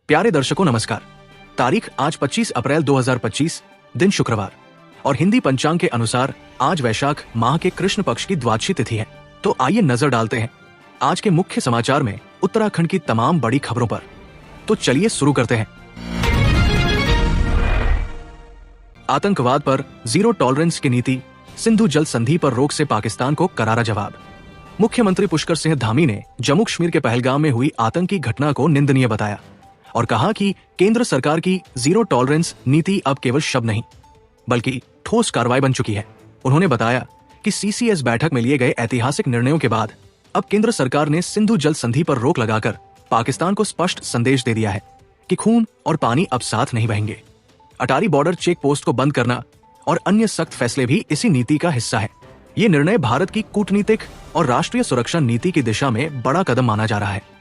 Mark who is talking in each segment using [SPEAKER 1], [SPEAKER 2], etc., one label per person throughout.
[SPEAKER 1] प्यारे दर्शकों नमस्कार। तारीख आज 25 अप्रैल 2025, दिन शुक्रवार और हिंदी पंचांग के अनुसार आज वैशाख माह के कृष्ण पक्ष की द्वादशी तिथि है। तो आइए नजर डालते हैं आज के मुख्य समाचार में उत्तराखंड की तमाम बड़ी खबरों पर। तो चलिए शुरू करते हैं। आतंकवाद पर जीरो टॉलरेंस की नीति, सिंधु जल संधि पर रोक से पाकिस्तान को करारा जवाब। मुख्यमंत्री पुष्कर सिंह धामी ने जम्मू कश्मीर के पहलगाम में हुई आतंकी घटना को निंदनीय बताया और कहा कि केंद्र सरकार की जीरो टॉलरेंस नीति अब केवल शब्द नहीं बल्कि ठोस कार्रवाई बन चुकी है। उन्होंने बताया कि सीसीएस बैठक में लिए गए ऐतिहासिक निर्णयों के बाद अब केंद्र सरकार ने सिंधु जल संधि पर रोक लगाकर पाकिस्तान को स्पष्ट संदेश दे दिया है कि खून और पानी अब साथ नहीं बहेंगे। अटारी बॉर्डर चेक पोस्ट को बंद करना और अन्य सख्त फैसले भी इसी नीति का हिस्सा है। ये निर्णय भारत की कूटनीतिक और राष्ट्रीय सुरक्षा नीति की दिशा में बड़ा कदम माना जा रहा है।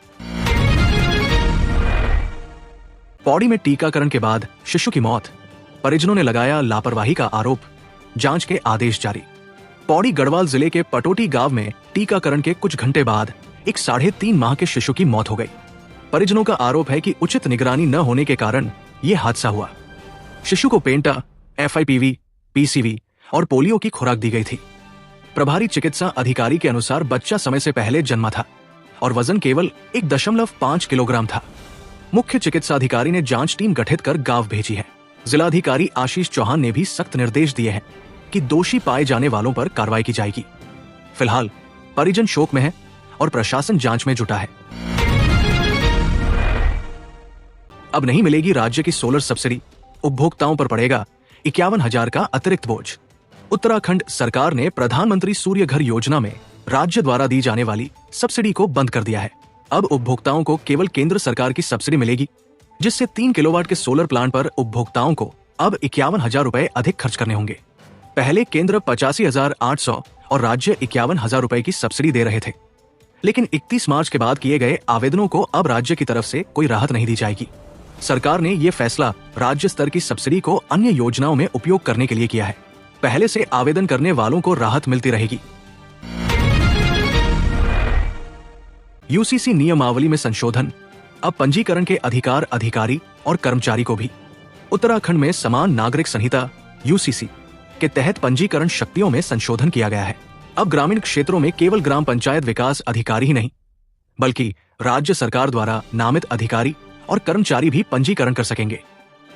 [SPEAKER 1] पौड़ी में टीकाकरण के बाद शिशु की मौत, परिजनों ने लगाया लापरवाही का आरोप, जांच के आदेश जारी। पौड़ी गढ़वाल जिले के पटोटी गांव में टीकाकरण के कुछ घंटे बाद एक 3.5 माह के शिशु की मौत हो गई। परिजनों का आरोप है कि उचित निगरानी न होने के कारण यह हादसा हुआ। शिशु को पेंटा, FIPV, PCV और पोलियो की खुराक दी गई थी। प्रभारी चिकित्सा अधिकारी के अनुसार बच्चा समय से पहले जन्मा था और वजन केवल 1.5 किलोग्राम था। मुख्य चिकित्सा अधिकारी ने जांच टीम गठित कर गांव भेजी है। जिलाधिकारी आशीष चौहान ने भी सख्त निर्देश दिए हैं कि दोषी पाए जाने वालों पर कार्रवाई की जाएगी। फिलहाल परिजन शोक में है और प्रशासन जांच में जुटा है। अब नहीं मिलेगी राज्य की सोलर सब्सिडी, उपभोक्ताओं पर पड़ेगा 51,000 का अतिरिक्त बोझ। उत्तराखंड सरकार ने प्रधानमंत्री सूर्य घर योजना में राज्य द्वारा दी जाने वाली सब्सिडी को बंद कर दिया है। अब उपभोक्ताओं को केवल केंद्र सरकार की सब्सिडी मिलेगी, जिससे 3 किलोवाट के सोलर प्लांट पर उपभोक्ताओं को अब 51,000 रुपए अधिक खर्च करने होंगे। पहले केंद्र 85,800 और राज्य 51,000 रुपए की सब्सिडी दे रहे थे, लेकिन 31 मार्च के बाद किए गए आवेदनों को अब राज्य की तरफ से कोई राहत नहीं दी जाएगी। सरकार ने ये फैसला राज्य स्तर की सब्सिडी को अन्य योजनाओं में उपयोग करने के लिए किया है। पहले से आवेदन करने वालों को राहत मिलती रहेगी। UCC नियमावली में संशोधन, अब पंजीकरण के अधिकार अधिकारी और कर्मचारी को भी। उत्तराखंड में समान नागरिक संहिता UCC के तहत पंजीकरण शक्तियों में संशोधन किया गया है। अब ग्रामीण क्षेत्रों में केवल ग्राम पंचायत विकास अधिकारी ही नहीं बल्कि राज्य सरकार द्वारा नामित अधिकारी और कर्मचारी भी पंजीकरण कर सकेंगे।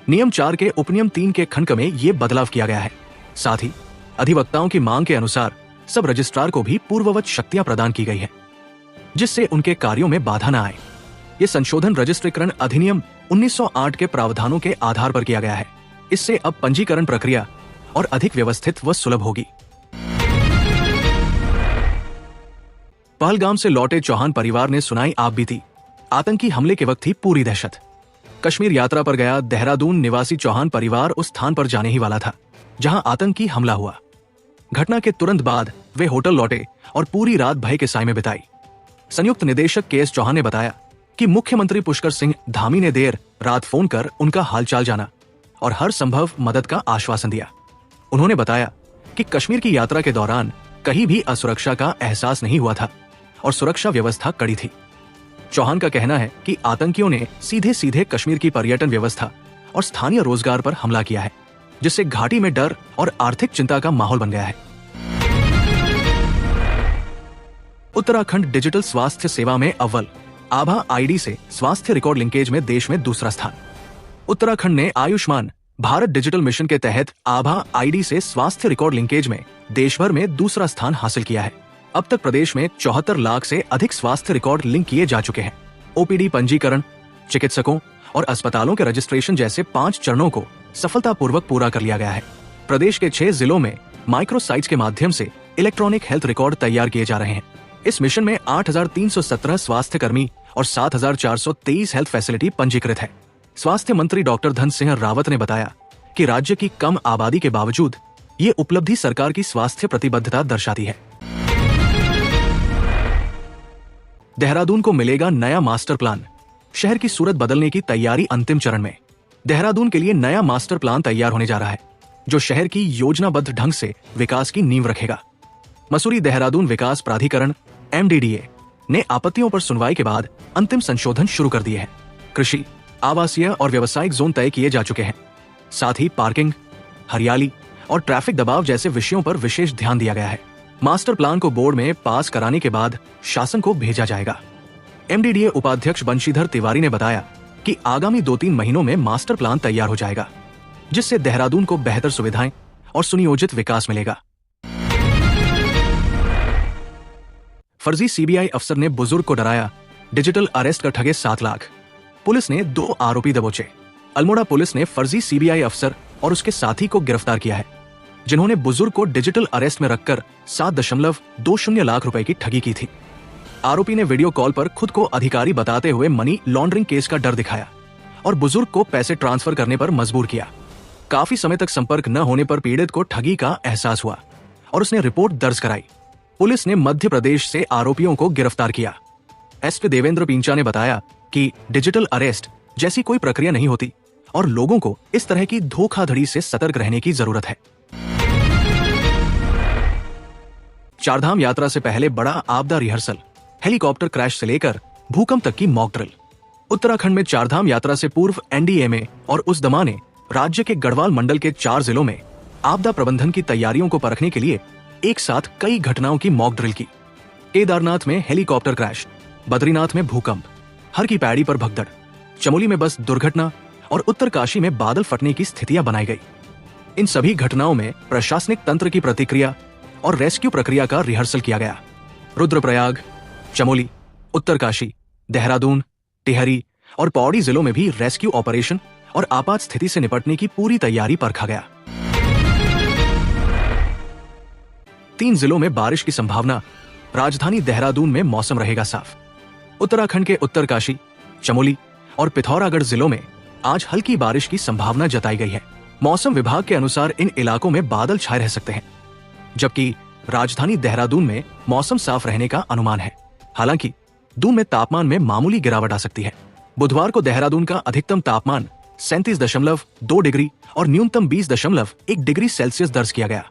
[SPEAKER 1] नियम 4 के उपनियम 3 के खंड में ये बदलाव किया गया है। साथ ही अधिवक्ताओं की मांग के अनुसार सब रजिस्ट्रार को भी पूर्ववत शक्तियां प्रदान की गई है, जिससे उनके कार्यों में बाधा न आए। ये संशोधन रजिस्ट्रीकरण अधिनियम 1908 के प्रावधानों के आधार पर किया गया है। इससे अब पंजीकरण प्रक्रिया और अधिक व्यवस्थित व सुलभ होगी। पहलगाम से लौटे चौहान परिवार ने सुनाई आप बीती। आतंकी हमले के वक्त थी पूरी दहशत। कश्मीर यात्रा पर गया देहरादून निवासी चौहान परिवार उस स्थान पर जाने ही वाला था जहां आतंकी हमला हुआ। घटना के तुरंत बाद वे होटल लौटे और पूरी रात भय के साए में बिताई। संयुक्त निदेशक KS चौहान ने बताया कि मुख्यमंत्री पुष्कर सिंह धामी ने देर रात फोन कर उनका हालचाल जाना और हर संभव मदद का आश्वासन दिया। उन्होंने बताया कि कश्मीर की यात्रा के दौरान कहीं भी असुरक्षा का एहसास नहीं हुआ था और सुरक्षा व्यवस्था कड़ी थी। चौहान का कहना है कि आतंकियों ने सीधे सीधे कश्मीर की पर्यटन व्यवस्था और स्थानीय रोजगार पर हमला किया है, जिससे घाटी में डर और आर्थिक चिंता का माहौल बन गया है। उत्तराखंड डिजिटल स्वास्थ्य सेवा में अव्वल, आभा ID से स्वास्थ्य रिकॉर्ड लिंकेज में देश में दूसरा स्थान। उत्तराखंड ने आयुष्मान भारत डिजिटल मिशन के तहत आभा ID से स्वास्थ्य रिकॉर्ड लिंकेज में देश भर में दूसरा स्थान हासिल किया है। अब तक प्रदेश में 74 लाख से अधिक स्वास्थ्य रिकॉर्ड लिंक किए जा चुके हैं। OPD पंजीकरण, चिकित्सकों और अस्पतालों के रजिस्ट्रेशन जैसे 5 चरणों को सफलतापूर्वक पूरा कर लिया गया है। प्रदेश के 6 जिलों में माइक्रो साइट्स के माध्यम से इलेक्ट्रॉनिक हेल्थ रिकॉर्ड तैयार किए जा रहे हैं। इस मिशन में 8,317 स्वास्थ्य कर्मी और 7,423 हेल्थ फैसिलिटी पंजीकृत है। स्वास्थ्य मंत्री डॉक्टर धन सिंह रावत ने बताया कि राज्य की कम आबादी के बावजूद ये उपलब्धि सरकार की स्वास्थ्य प्रतिबद्धता दर्शाती है। देहरादून को मिलेगा नया मास्टर प्लान, शहर की सूरत बदलने की तैयारी अंतिम चरण में। देहरादून के लिए नया मास्टर प्लान तैयार होने जा रहा है, जो शहर की योजनाबद्ध ढंग से विकास की नींव रखेगा। मसूरी देहरादून विकास प्राधिकरण MDDA ने आपत्तियों पर सुनवाई के बाद अंतिम संशोधन शुरू कर दिए हैं। कृषि, आवासीय और व्यावसायिक जोन तय किए जा चुके हैं। साथ ही पार्किंग, हरियाली और ट्रैफिक दबाव जैसे विषयों पर विशेष ध्यान दिया गया है। मास्टर प्लान को बोर्ड में पास कराने के बाद शासन को भेजा जाएगा। एमडीडीए उपाध्यक्ष बंशीधर तिवारी ने बताया कि आगामी 2-3 महीनों में मास्टर प्लान तैयार हो जाएगा, जिससे देहरादून को बेहतर सुविधाएं और सुनियोजित विकास मिलेगा। फर्जी सीबीआई अफसर ने बुजुर्ग को डराया, डिजिटल अरेस्ट कर ठगे 7 लाख। पुलिस ने 2 आरोपी दबोचे। अल्मोड़ा पुलिस ने फर्जी सीबीआई अफसर और उसके साथी को गिरफ्तार किया है, जिन्होंने बुजुर्ग को डिजिटल अरेस्ट में रखकर 7.20 लाख रुपए की ठगी की थी। आरोपी ने वीडियो कॉल पर खुद को अधिकारी बताते हुए मनी लॉन्ड्रिंग केस का डर दिखाया और बुजुर्ग को पैसे ट्रांसफर करने पर मजबूर किया। काफी समय तक संपर्क न होने पर पीड़ित को ठगी का एहसास हुआ और उसने रिपोर्ट दर्ज कराई। पुलिस ने मध्य प्रदेश से आरोपियों को गिरफ्तार किया। एसपी देवेंद्र पिंचा ने बताया कि डिजिटल अरेस्ट जैसी कोई प्रक्रिया नहीं होती और लोगों को इस तरह की धोखाधड़ी से सतर्क रहने की जरूरत है। चारधाम यात्रा से पहले बड़ा आपदा रिहर्सल, हेलीकॉप्टर क्रैश से लेकर भूकंप तक की मॉक ड्रिल। उत्तराखंड में चारधाम यात्रा से पूर्व एनडीएमए और उस दमा ने राज्य के गढ़वाल मंडल के 4 जिलों में आपदा प्रबंधन की तैयारियों को परखने के लिए एक साथ कई घटनाओं की मॉक ड्रिल की। केदारनाथ में हेलीकॉप्टर क्रैश, बद्रीनाथ में भूकंप, हर की पैड़ी पर भगदड़, चमोली में बस दुर्घटना और उत्तरकाशी में बादल फटने की स्थितियां बनाई गई। इन सभी घटनाओं में प्रशासनिक तंत्र की प्रतिक्रिया और रेस्क्यू प्रक्रिया का रिहर्सल किया गया। रुद्रप्रयाग, चमोली, उत्तरकाशी, देहरादून, टिहरी और पौड़ी जिलों में भी रेस्क्यू ऑपरेशन और आपात स्थिति से निपटने की पूरी तैयारी परखा गया। 3 जिलों में बारिश की संभावना। राजधानी देहरादून में मौसम रहेगा साफ। उत्तराखंड के उत्तरकाशी, चमोली और पिथौरागढ़ जिलों में आज हल्की बारिश की संभावना जताई गई है। मौसम विभाग के अनुसार इन इलाकों में बादल छाए रह सकते हैं, जबकि राजधानी देहरादून में मौसम साफ रहने का अनुमान है। हालांकि दून में तापमान में मामूली गिरावट आ सकती है। बुधवार को देहरादून का अधिकतम तापमान 37.2 डिग्री और न्यूनतम 20.1 डिग्री सेल्सियस दर्ज किया गया।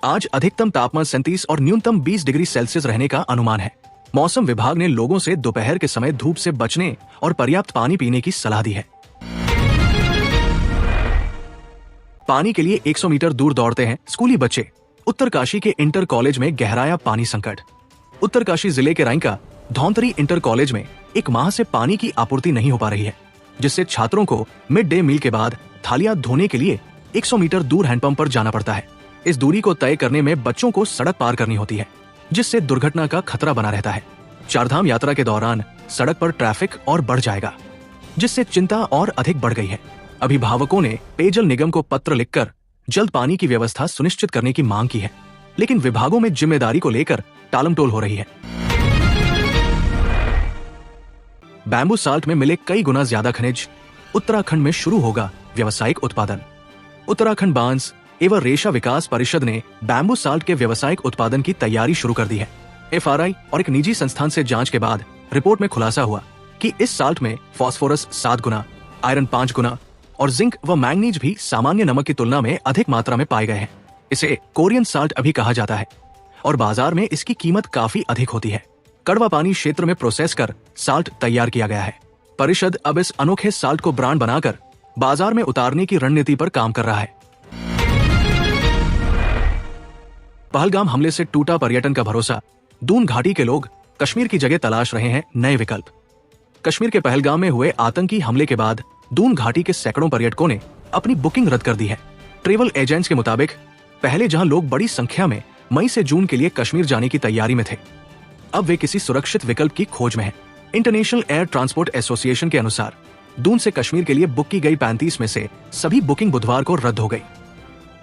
[SPEAKER 1] आज अधिकतम तापमान 37 और न्यूनतम 20 डिग्री सेल्सियस रहने का अनुमान है। मौसम विभाग ने लोगों से दोपहर के समय धूप से बचने और पर्याप्त पानी पीने की सलाह दी है। पानी के लिए 100 मीटर दूर दौड़ते हैं स्कूली बच्चे। उत्तरकाशी के इंटर कॉलेज में गहराया पानी संकट। उत्तरकाशी जिले के राइका धौंतरी इंटर कॉलेज में 1 माह से पानी की आपूर्ति नहीं हो पा रही है, जिससे छात्रों को मिड डे मील के बाद थालियां धोने के लिए 100 मीटर दूर हैंडपंप पर जाना पड़ता है। इस दूरी को तय करने में बच्चों को सड़क पार करनी होती है, जिससे दुर्घटना का खतरा बना रहता है। चारधाम यात्रा के दौरान सड़क पर ट्रैफिक और बढ़ जाएगा, जिससे चिंता और अधिक बढ़ गई है। अभिभावकों ने पेयजल निगम को पत्र लिखकर जल्द पानी की व्यवस्था सुनिश्चित करने की मांग की है, लेकिन विभागों में जिम्मेदारी को लेकर टालमटोल हो रही है। बैम्बू साल्ट में मिले कई गुना ज्यादा खनिज। उत्तराखंड में शुरू होगा व्यावसायिक उत्पादन। उत्तराखंड बांस एवं रेशा विकास परिषद ने बैम्बू साल्ट के व्यावसायिक उत्पादन की तैयारी शुरू कर दी है। एफआरआई और एक निजी संस्थान से जांच के बाद रिपोर्ट में खुलासा हुआ कि इस साल्ट में फास्फोरस 7 गुना, आयरन 5 गुना और जिंक व मैंगनीज भी सामान्य नमक की तुलना में अधिक मात्रा में पाए गए हैं। इसे कोरियन साल्ट अभी कहा जाता है और बाजार में इसकी कीमत काफी अधिक होती है। कड़वा पानी क्षेत्र में प्रोसेस कर साल्ट तैयार किया गया है। परिषद अब इस अनोखे साल्ट को ब्रांड बनाकर बाजार में उतारने की रणनीति पर काम कर रहा है। पहलगाम हमले से टूटा पर्यटन का भरोसा। दून घाटी के लोग कश्मीर की जगह तलाश रहे हैं नए विकल्प। कश्मीर के पहलगाम में हुए आतंकी हमले के बाद दून घाटी के सैकड़ों पर्यटकों ने अपनी बुकिंग रद्द कर दी है। ट्रेवल एजेंट्स के मुताबिक पहले जहां लोग बड़ी संख्या में मई से जून के लिए कश्मीर जाने की तैयारी में थे, अब वे किसी सुरक्षित विकल्प की खोज में हैं। इंटरनेशनल एयर ट्रांसपोर्ट एसोसिएशन के अनुसार दून से कश्मीर के लिए बुक की गई 35 में से सभी बुकिंग बुधवार को रद्द हो गई।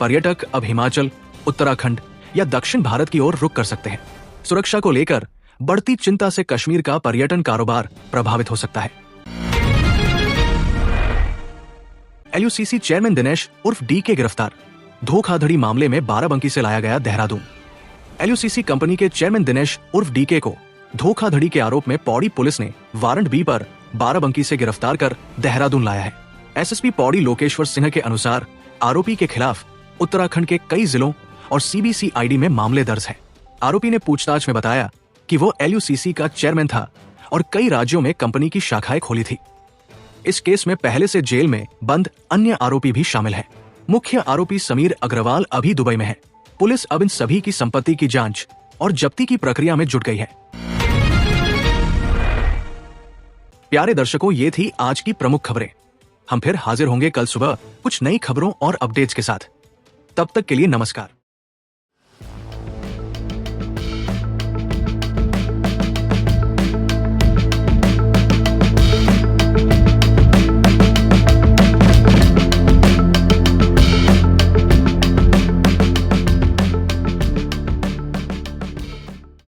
[SPEAKER 1] पर्यटक अब हिमाचल, उत्तराखंड या दक्षिण भारत की ओर रुख कर सकते हैं। सुरक्षा को लेकर बढ़ती चिंता से कश्मीर का पर्यटन कारोबार प्रभावित हो सकता है। एलयूसीसी चेयरमैन दिनेश उर्फ डीके गिरफ्तार। धोखाधड़ी मामले में बाराबंकी से लाया गया देहरादून। एलयूसीसी कंपनी के चेयरमैन दिनेश उर्फ डीके को धोखाधड़ी के आरोप में पौड़ी पुलिस ने वारंट बी पर बाराबंकी से गिरफ्तार कर देहरादून लाया है। एसएसपी पौड़ी लोकेश्वर सिंह के अनुसार आरोपी के खिलाफ उत्तराखंड के कई जिलों और सीबीसीआईडी में मामले दर्ज हैं। आरोपी ने पूछताछ में बताया कि वो एलयूसीसी का चेयरमैन था और कई राज्यों में कंपनी की शाखाएं खोली थी। इस केस में पहले से जेल में बंद अन्य आरोपी भी शामिल हैं। मुख्य आरोपी समीर अग्रवाल अभी दुबई में है। पुलिस अब इन सभी की संपत्ति की जांच और जब्ती की प्रक्रिया में जुट गई है। प्यारे दर्शकों, ये थी आज की प्रमुख खबरें। हम फिर हाजिर होंगे कल सुबह कुछ नई खबरों और अपडेट्स के साथ। तब तक के लिए नमस्कार।